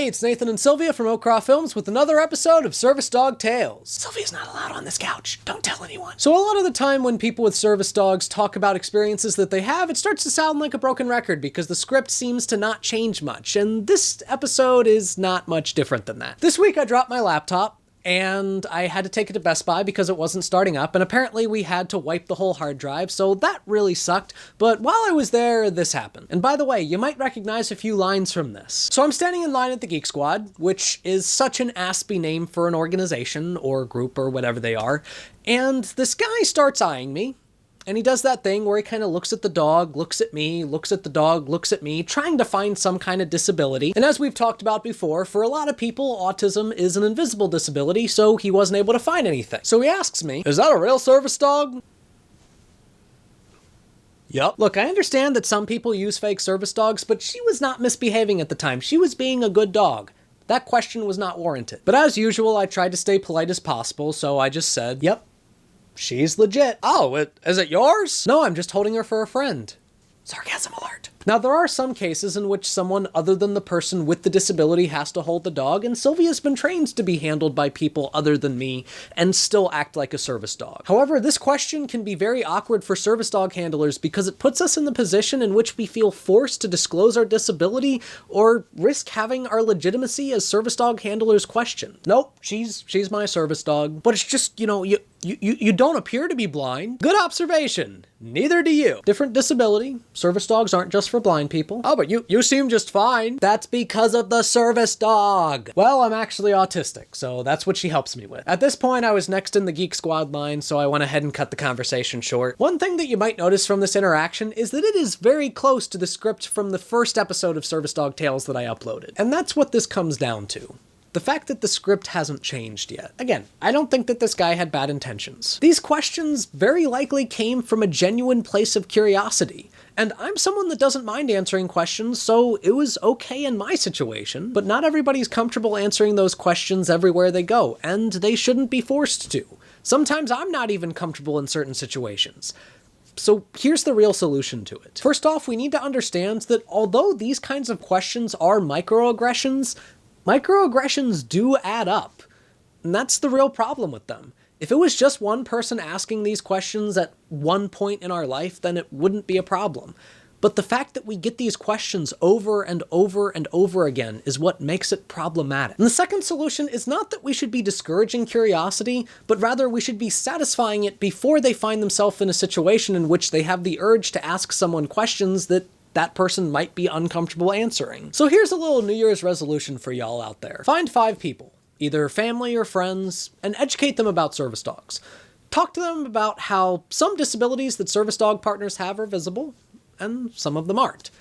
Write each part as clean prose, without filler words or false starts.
Hi, it's Nathan and Sylvia from Oakcroft Films with another episode of Service Dog Tales. Sylvia's not allowed on this couch. Don't tell anyone. So a lot of the time when people with service dogs talk about experiences that they have, it starts to sound like a broken record because the script seems to not change much, and this episode is not much different than that. This week I dropped my laptop, and I had to take it to Best Buy because it wasn't starting up, and apparently we had to wipe the whole hard drive, so that really sucked. But while I was there, this happened. And by the way, you might recognize a few lines from this. So I'm standing in line at the Geek Squad, which is such an aspy name for an organization or group or whatever they are, and this guy starts eyeing me. And he does that thing where he kind of looks at the dog, looks at me, looks at the dog, looks at me, trying to find some kind of disability. And as we've talked about before, for a lot of people, autism is an invisible disability, so he wasn't able to find anything. So he asks me, "Is that a real service dog?" Yup. Look, I understand that some people use fake service dogs, but she was not misbehaving at the time. She was being a good dog. That question was not warranted. But as usual, I tried to stay polite as possible, so I just said, "Yep. She's legit." "Oh, is it yours?" "No, I'm just holding her for a friend." Sarcasm alert. Now, there are some cases in which someone other than the person with the disability has to hold the dog, and Sylvia's been trained to be handled by people other than me and still act like a service dog. However, this question can be very awkward for service dog handlers because it puts us in the position in which we feel forced to disclose our disability or risk having our legitimacy as service dog handlers questioned. Nope, she's my service dog. But it's just, you don't appear to be blind. Good observation. Neither do you. Different disability. Service dogs aren't just for blind people. "Oh, but you seem just fine." "That's because of the service dog." "Well, I'm actually autistic, so that's what she helps me with." At this point, I was next in the Geek Squad line, so I went ahead and cut the conversation short. One thing that you might notice from this interaction is that it is very close to the script from the first episode of Service Dog Tales that I uploaded. And that's what this comes down to. The fact that the script hasn't changed yet. Again, I don't think that this guy had bad intentions. These questions very likely came from a genuine place of curiosity. And I'm someone that doesn't mind answering questions, so it was okay in my situation. But not everybody's comfortable answering those questions everywhere they go, and they shouldn't be forced to. Sometimes I'm not even comfortable in certain situations. So here's the real solution to it. First off, we need to understand that although these kinds of questions are microaggressions do add up. And that's the real problem with them. If it was just one person asking these questions at one point in our life, then it wouldn't be a problem. But the fact that we get these questions over and over and over again is what makes it problematic. And the second solution is not that we should be discouraging curiosity, but rather we should be satisfying it before they find themselves in a situation in which they have the urge to ask someone questions that person might be uncomfortable answering. So here's a little New Year's resolution for y'all out there. Find 5 people, either family or friends, and educate them about service dogs. Talk to them about how some disabilities that service dog partners have are visible, and some of them aren't.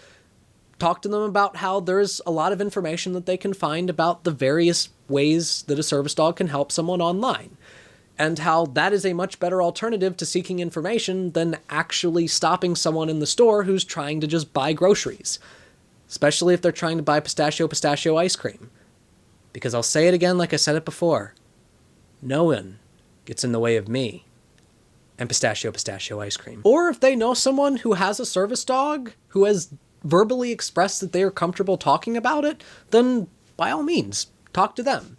Talk to them about how there's a lot of information that they can find about the various ways that a service dog can help someone online, and how that is a much better alternative to seeking information than actually stopping someone in the store who's trying to just buy groceries, especially if they're trying to buy pistachio ice cream. Because I'll say it again like I said it before, no one gets in the way of me and pistachio ice cream. Or if they know someone who has a service dog who has verbally expressed that they are comfortable talking about it, then by all means, talk to them.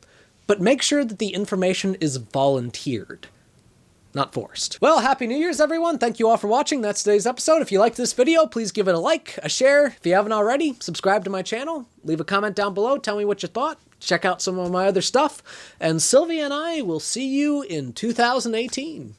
But make sure that the information is volunteered, not forced. Well, Happy New Year's, everyone. Thank you all for watching. That's today's episode. If you liked this video, please give it a like, a share. If you haven't already, subscribe to my channel. Leave a comment down below. Tell me what you thought. Check out some of my other stuff. And Sylvia and I will see you in 2018.